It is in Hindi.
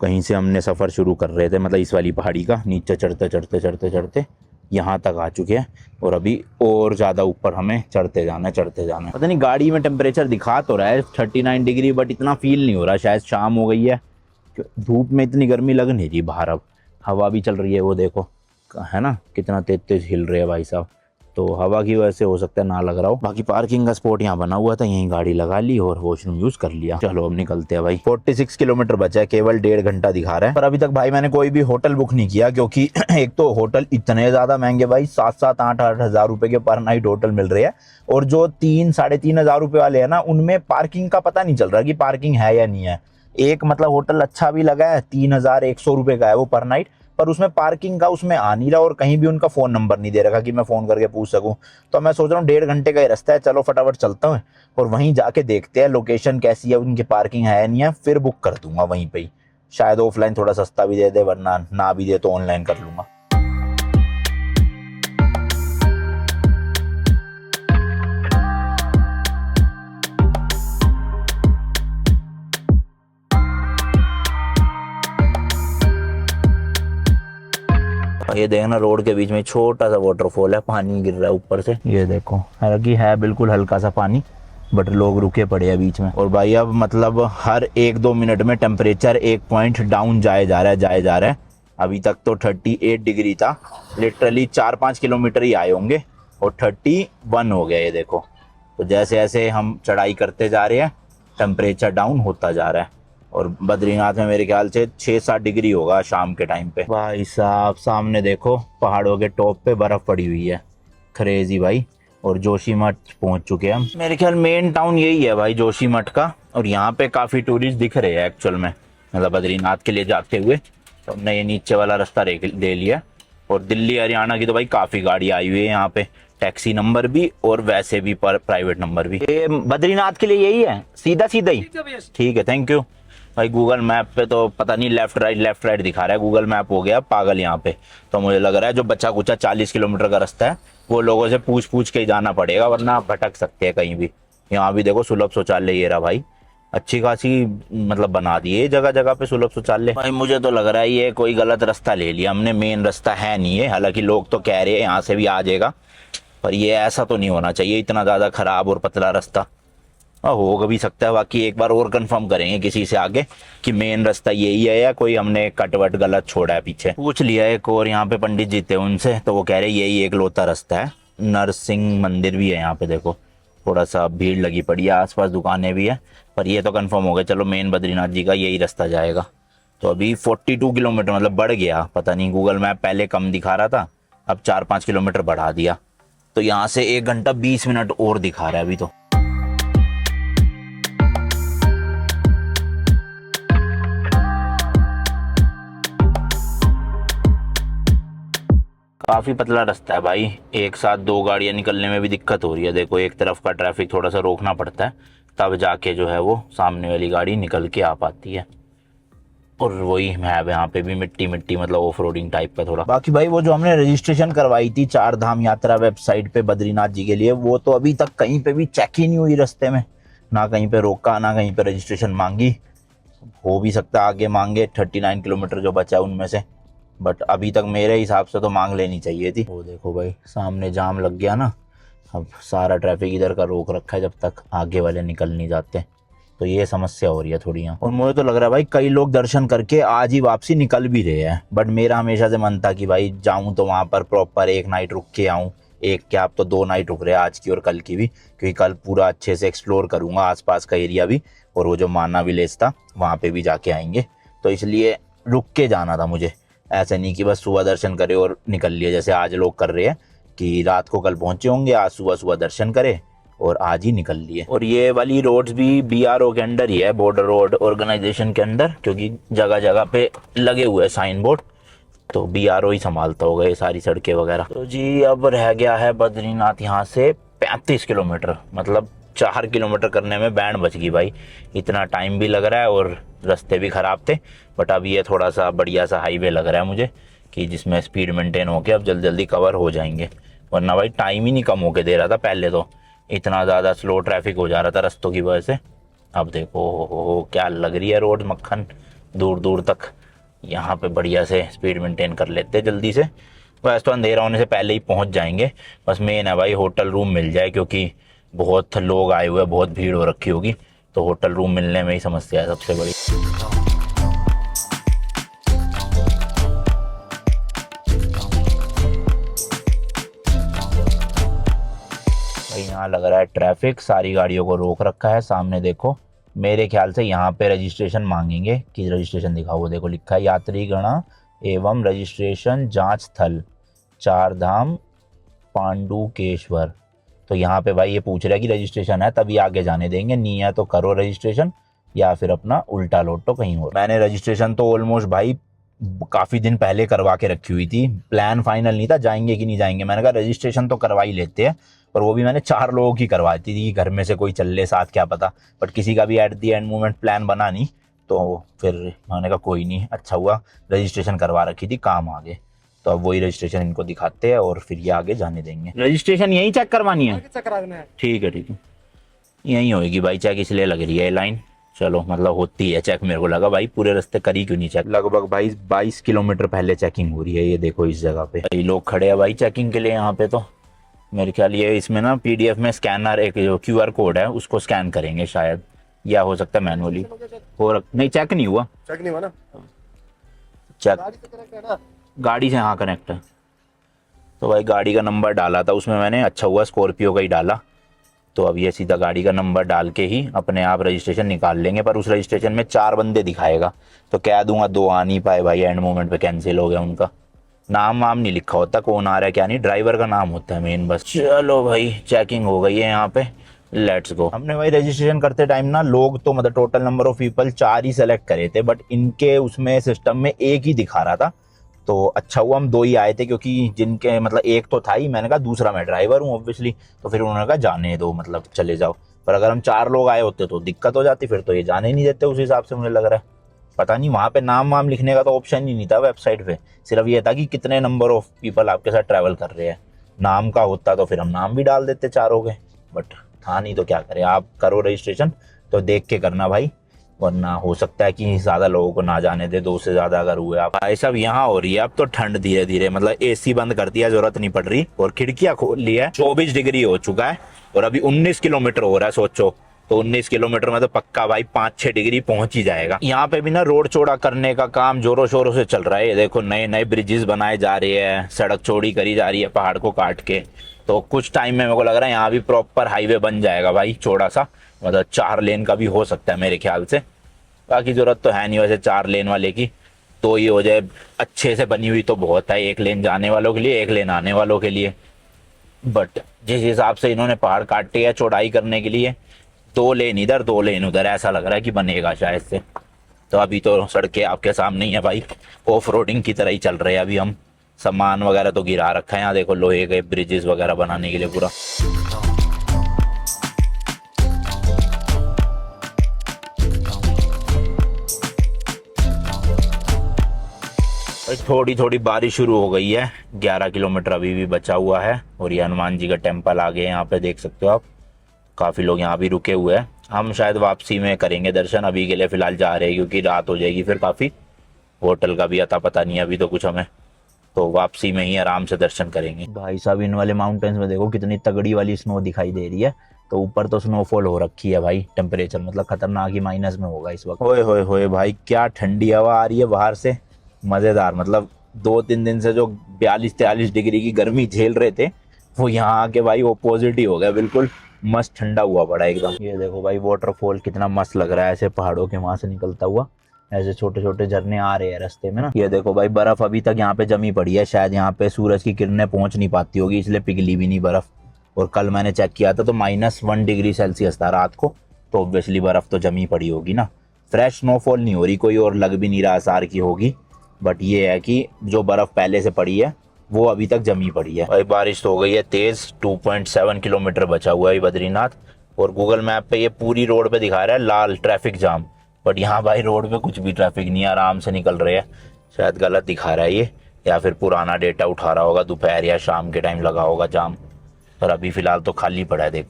कहीं से हमने सफ़र शुरू कर रहे थे, मतलब इस वाली पहाड़ी का, नीचे चढ़ते चढ़ते चढ़ते चढ़ते यहाँ तक आ चुके हैं और अभी और ज़्यादा ऊपर हमें चढ़ते जाना है, चढ़ते जाना है। पता नहीं गाड़ी में टेम्परेचर दिखा तो रहा है 39 डिग्री, बट इतना फील नहीं हो रहा, शायद शाम हो गई है, धूप में इतनी गर्मी लग नहीं रही बाहर। अब हवा भी चल रही है, वो देखो है ना कितना तेज तेज हिल रहे हैं भाई साहब, तो हवा की वजह से हो सकता है ना लग रहा हो। बाकी पार्किंग का स्पॉट यहाँ बना हुआ था, यहीं गाड़ी लगा ली और वॉशरूम यूज कर लिया। चलो अब निकलते हैं भाई। 46 किलोमीटर बचा है, केवल 1.5 घंटा दिखा रहा है, पर अभी तक भाई मैंने कोई भी होटल बुक नहीं किया, क्योंकि एक तो होटल इतने ज्यादा महंगे भाई, 7-8 हजार रुपए के पर नाइट होटल मिल रहे हैं, और जो 3-3.5 हजार रुपए वाले है ना, उनमें पार्किंग का पता नहीं चल रहा कि पार्किंग है या नहीं है। एक मतलब होटल अच्छा भी लगा है, 3,100 रुपए का है वो पर नाइट, पर उसमें पार्किंग का उसमें आ नहीं रहा, और कहीं भी उनका फ़ोन नंबर नहीं दे रखा कि मैं फ़ोन करके पूछ सकूं। तो मैं सोच रहा हूँ 1.5 घंटे का ही रास्ता है, चलो फटाफट चलता हूँ और वहीं जाके देखते हैं लोकेशन कैसी है, उनकी पार्किंग है नहीं है, फिर बुक कर दूंगा वहीं पे ही। शायद ऑफलाइन थोड़ा सस्ता भी दे दे, वरना ना भी दे तो ऑनलाइन कर लूँगा। ये देखना रोड के बीच में छोटा सा वाटरफॉल है, पानी गिर रहा है ऊपर से, ये देखो। हालांकि है बिल्कुल हल्का सा पानी, बट लोग रुके पड़े हैं बीच में। और भाई अब मतलब हर 1-2 मिनट में टेम्परेचर 1 पॉइंट डाउन जाए जा रहा है, जाए जा रहा है। अभी तक तो 38 डिग्री था, लिटरली 4-5 किलोमीटर ही आए होंगे और 31 हो गया, ये देखो। तो जैसे जैसे हम चढ़ाई करते जा रहे हैं टेम्परेचर डाउन होता जा रहा है। और बद्रीनाथ में मेरे ख्याल से 6-7 डिग्री होगा शाम के टाइम पे। भाई साहब सामने देखो पहाड़ों के टॉप पे बर्फ पड़ी हुई है, क्रेजी भाई। और जोशीमठ पहुंच चुके हैं हम। मेरे ख्याल मेन टाउन यही है भाई, जोशीमठ का। और यहाँ पे काफी टूरिस्ट दिख रहे हैं एक्चुअल में, मतलब बद्रीनाथ के लिए जाते हुए। तो हमने ये नीचे वाला रास्ता ले लिया। और दिल्ली हरियाणा की तो भाई काफी गाड़ी आई हुई है यहाँ पे, टैक्सी नंबर भी और वैसे भी पर प्राइवेट नंबर भी। ये बद्रीनाथ के लिए यही है, सीधा सीधा ही? ठीक है, थैंक यू भाई। गूगल मैप पे तो पता नहीं लेफ्ट राइट दिखा रहा है, गूगल मैप हो गया पागल यहाँ पे। तो मुझे लग रहा है जो बच्चा कुचा 40 किलोमीटर का रास्ता है वो लोगों से पूछ पूछ के ही जाना पड़ेगा, वरना आप भटक सकते हैं कहीं भी। यहाँ भी देखो सुलभ शौचालय ये रहा भाई, अच्छी खासी मतलब बना दिए जगह जगह पे सुलभ शौचालय। भाई मुझे तो लग रहा है ये कोई गलत रास्ता ले लिया हमने, मेन रास्ता है नहीं है। हालांकि लोग तो कह रहे हैं यहाँ से भी आ जाएगा, पर ये ऐसा तो नहीं होना चाहिए, इतना ज़्यादा खराब और पतला रास्ता। हो भी सकता है, बाकी एक बार और कंफर्म करेंगे किसी से आगे कि मेन रास्ता यही है या कोई हमने कटवट गलत छोड़ा है पीछे। पूछ लिया एक और यहाँ पे पंडित जी थे उनसे, तो वो कह रहे यही एक लौता रास्ता है। नरसिंह मंदिर भी है यहाँ पे, देखो थोड़ा सा भीड़ लगी पड़ी है, आसपास दुकानें भी है, पर ये तो कंफर्म हो गया चलो मेन बद्रीनाथ जी का यही रास्ता जाएगा। तो अभी 42 किलोमीटर मतलब बढ़ गया, पता नहीं गूगल मैप पहले कम दिखा रहा था, अब 4-5 किलोमीटर बढ़ा दिया। तो यहाँ से 1 घंटा 20 मिनट और दिखा रहा है अभी तो। काफी पतला रास्ता है भाई, एक साथ 2 गाड़ियां निकलने में भी दिक्कत हो रही है। देखो एक तरफ का ट्रैफिक थोड़ा सा रोकना पड़ता है, तब जाके जो है वो सामने वाली गाड़ी निकल के आ पाती है। और वही है यहाँ पे भी मिट्टी मिट्टी, मतलब ऑफ रोडिंग टाइप का थोड़ा। बाकी भाई वो जो हमने रजिस्ट्रेशन करवाई थी 4 धाम यात्रा वेबसाइट पे बद्रीनाथ जी के लिए, वो तो अभी तक कहीं पे भी चेक ही नहीं हुई रास्ते में, ना कहीं पे रोका ना कहीं पे रजिस्ट्रेशन मांगी। हो भी सकता है आगे मांगे 39 किलोमीटर जो बचा है उनमें से, बट अभी तक मेरे हिसाब से तो मांग लेनी चाहिए थी। वो देखो भाई सामने जाम लग गया ना, अब सारा ट्रैफिक इधर का रोक रखा है जब तक आगे वाले निकल नहीं जाते, तो ये समस्या हो रही है थोड़ी यहाँ। और मुझे तो लग रहा है भाई कई लोग दर्शन करके आज ही वापसी निकल भी रहे हैं, बट मेरा हमेशा से मन था कि भाई जाऊँ तो वहाँ पर प्रॉपर 1 नाइट रुक के आऊँ। एक क्या, अब तो 2 नाइट रुक रहे हैं, आज की और कल की भी, क्योंकि कल पूरा अच्छे से एक्सप्लोर करूँगा आसपास का एरिया भी, और वो जो माना विलेज था वहाँ पे भी जाके आएंगे। तो इसलिए रुक के जाना था मुझे, ऐसा नहीं कि बस सुबह दर्शन करे और निकल लिए, जैसे आज लोग कर रहे हैं कि रात को कल पहुंचे होंगे, आज सुबह सुबह दर्शन करे और आज ही निकल लिए। और ये वाली रोड्स भी BRO के अंडर ही है, बॉर्डर रोड ऑर्गेनाइजेशन के अंदर, क्योंकि जगह जगह पे लगे हुए साइन बोर्ड, तो BRO ही संभालता होगा ये सारी सड़कें वगैरह। तो जी अब रह गया है बद्रीनाथ यहाँ से 35 किलोमीटर, मतलब 4 किलोमीटर करने में बैंड बच गई भाई। इतना टाइम भी लग रहा है और रास्ते भी ख़राब थे, बट अब ये थोड़ा सा बढ़िया सा हाईवे लग रहा है मुझे, कि जिसमें स्पीड मेंटेन होके अब जल्दी जल्दी कवर हो जाएंगे। वरना भाई टाइम ही नहीं कम होके दे रहा था पहले, तो इतना ज़्यादा स्लो ट्रैफिक हो जा रहा था रास्तों की वजह से। अब देखो क्या लग रही है रोड, मक्खन दूर दूर तक। यहाँ पे बढ़िया से स्पीड मेंटेन कर लेते हैं जल्दी से। वैसे तो अंधेरा होने से पहले ही पहुँच जाएंगे, बस मेन है भाई होटल रूम मिल जाए, क्योंकि बहुत लोग आए हुए हैं, बहुत भीड़ हो रखी होगी, तो होटल रूम मिलने में ही समस्या है सबसे बड़ी। भाई यहाँ लग रहा है ट्रैफिक, सारी गाड़ियों को रोक रखा है। सामने देखो, मेरे ख्याल से यहाँ पे रजिस्ट्रेशन मांगेंगे कि रजिस्ट्रेशन दिखाओ। वो देखो लिखा है यात्री गणा एवं रजिस्ट्रेशन जांच स्थल चार धाम पांडुकेश्वर। तो यहाँ पे भाई ये पूछ रहा है कि रजिस्ट्रेशन है तभी आगे जाने देंगे, नहीं है तो करो रजिस्ट्रेशन या फिर अपना उल्टा लौटो कहीं और। मैंने रजिस्ट्रेशन तो ऑलमोस्ट भाई काफ़ी दिन पहले करवा के रखी हुई थी, प्लान फाइनल नहीं था जाएंगे कि नहीं जाएंगे। मैंने कहा रजिस्ट्रेशन तो करवा ही लेते हैं, और वो भी मैंने 4 लोगों की करवाई थी, घर में से कोई चल ले साथ क्या पता, बट किसी का भी at the end moment plan बना नहीं, तो फिर मैंने कहा कोई नहीं, अच्छा हुआ रजिस्ट्रेशन करवा रखी थी, काम आ गए। तो अब वही रजिस्ट्रेशन इनको दिखाते हैं और फिर ये आगे जाने देंगे। रजिस्ट्रेशन यही चेक करवानी है? ठीक है ठीक है, यही होगी भाई चेक, इसलिए लग रही है लाइन। चलो मतलब होती है चेक, मेरे को लगा भाई पूरे रास्ते करी क्यों नहीं चेक। लगभग भाई 22 किलोमीटर पहले चेकिंग हो रही है, ये देखो इस जगह पे भाई लोग खड़े हैं भाई चेकिंग के लिए यहाँ पे। तो मेरे ख्याल ये इसमें ना पीडीएफ में स्कैनर, एक जो QR कोड है उसको स्कैन करेंगे शायद, या हो सकता है मैनुअली हो नहीं, चेक नहीं हुआ। चेक नहीं हुआ ना? चेक गाड़ी से हाँ कनेक्ट है। तो भाई गाड़ी का नंबर डाला था उसमें मैंने, अच्छा हुआ स्कॉर्पियो का ही डाला। तो अब ये सीधा गाड़ी का नंबर डाल के ही अपने आप रजिस्ट्रेशन निकाल लेंगे, पर उस रजिस्ट्रेशन में 4 बंदे दिखाएगा, तो कह दूंगा 2 आ नहीं पाए भाई, एंड मोमेंट पे कैंसिल हो गया उनका। नाम वाम नहीं लिखा होता, कौन आ रहा है क्या नहीं, ड्राइवर का नाम होता है मेन बस। चलो भाई चेकिंग हो गई है यहाँ पे, लेट्स गो। हमने भाई रजिस्ट्रेशन करते टाइम ना लोग तो मतलब total number of people 4 he select करे थे, बट इनके उसमें सिस्टम में 1 ही दिखा रहा था। तो अच्छा हुआ हम 2 ही आए थे, क्योंकि जिनके मतलब 1 तो था ही, मैंने कहा दूसरा मैं ड्राइवर हूँ ऑब्वियसली, तो फिर उन्होंने कहा जाने दो मतलब चले जाओ। पर अगर हम 4 लोग आए होते तो दिक्कत हो जाती, फिर तो ये जाने ही नहीं देते उस हिसाब से मुझे लग रहा है। पता नहीं वहाँ पे नाम वाम लिखने का तो ऑप्शन ही नहीं था वेबसाइट पे, सिर्फ ये था कि कितने नंबर ऑफ पीपल आपके साथ ट्रैवल कर रहे हैं। नाम का होता तो फिर हम नाम भी डाल देते चारों के, बट था नहीं तो क्या करें। आप करो रजिस्ट्रेशन तो देख के करना भाई, वरना हो सकता है कि ज़्यादा लोगों को ना जाने दे, 2 से ज़्यादा अगर हुए। आप भाई साहब यहाँ हो रही है अब तो ठंड धीरे धीरे, मतलब AC बंद कर दिया, जरूरत नहीं पड़ रही, और खिड़कियाँ खोल ली है। 24 डिग्री हो चुका है और अभी 19 किलोमीटर हो रहा है, सोचो तो 19 किलोमीटर में तो पक्का भाई 5-6 डिग्री पहुंच ही जाएगा। यहाँ पे भी ना रोड चौड़ा करने का काम जोरों शोरों से चल रहा है। ये देखो नए नए ब्रिजेस बनाए जा रहे हैं, सड़क चौड़ी करी जा रही है पहाड़ को काट के। तो कुछ टाइम में मेरे को लग रहा है यहाँ भी प्रॉपर हाईवे बन जाएगा भाई, चौड़ा सा, मतलब 4 लेन का भी हो सकता है मेरे ख्याल से। बाकी जरूरत तो है नहीं वैसे 4 लेन वाले की, 2 ही हो जाए, अच्छे से बनी हुई तो बहुत है, 1 लेन जाने वालों के लिए 1 लेन आने वालों के लिए। बट जिस हिसाब से इन्होंने पहाड़ काटे हैं चौड़ाई करने के लिए, 2 लेन इधर 2 लेन उधर, ऐसा लग रहा है कि बनेगा शायद से। तो अभी तो सड़कें आपके सामने ही है भाई, ऑफ रोडिंग की तरह ही चल रहे हैं अभी हम। सामान वगैरह तो गिरा रखा है यहाँ देखो, लोहे के ब्रिजेस वगैरह बनाने के लिए पूरा। थोड़ी थोड़ी बारिश शुरू हो गई है, 11 किलोमीटर अभी भी बचा हुआ है, और ये हनुमान जी का टेम्पल आ गए यहाँ पे देख सकते हो आप। काफ़ी लोग यहाँ भी रुके हुए हैं, हम शायद वापसी में करेंगे दर्शन, अभी के लिए फिलहाल जा रहे हैं क्योंकि रात हो जाएगी फिर काफ़ी। होटल का भी अता पता नहीं अभी तो कुछ हमें, तो वापसी में ही आराम से दर्शन करेंगे। भाई साहब इन वाले माउंटेन्स में देखो कितनी तगड़ी वाली स्नो दिखाई दे रही है। तो ऊपर तो स्नोफॉल हो रखी है भाई, टेम्परेचर मतलब खतरनाक ही माइनस में होगा इस वक्त। होए होए होए भाई क्या ठंडी हवा आ रही है बाहर से, मज़ेदार। मतलब 2-3 दिन से जो 42-43 डिग्री की गर्मी झेल रहे थे, वो यहाँ आके भाई ऑपोजिट ही हो गया, बिल्कुल मस्त ठंडा हुआ पड़ा एकदम। ये देखो भाई वाटरफॉल कितना मस्त लग रहा है, ऐसे पहाड़ों के वहां से निकलता हुआ, ऐसे छोटे छोटे झरने आ रहे हैं रास्ते में ना। ये देखो भाई बर्फ अभी तक यहाँ पे जमी पड़ी है, शायद यहाँ पे सूरज की किरणें पहुंच नहीं पाती होगी इसलिए पिघली भी नहीं बर्फ। और कल मैंने चेक किया था तो -1 डिग्री सेल्सियस था रात को, तो ऑब्वियसली बर्फ तो जमी पड़ी होगी ना। फ्रेश स्नोफॉल नहीं हो रही कोई, और लग भी नहीं रहा आसार की होगी, बट ये है कि जो बर्फ पहले से पड़ी है वो अभी तक जमी पड़ी है। भाई बारिश तो हो गई है तेज, 2.7 किलोमीटर बचा हुआ है बद्रीनाथ, और गूगल मैप पे ये पूरी रोड पे दिखा रहा है लाल ट्रैफिक जाम, बट यहाँ भाई रोड पे कुछ भी ट्रैफिक नहीं है, आराम से निकल रहे हैं। शायद गलत दिखा रहा है ये, या फिर पुराना डेटा उठा रहा होगा, दोपहर या शाम के टाइम लगा होगा जाम, पर अभी फिलहाल तो खाली पड़ा है देखो।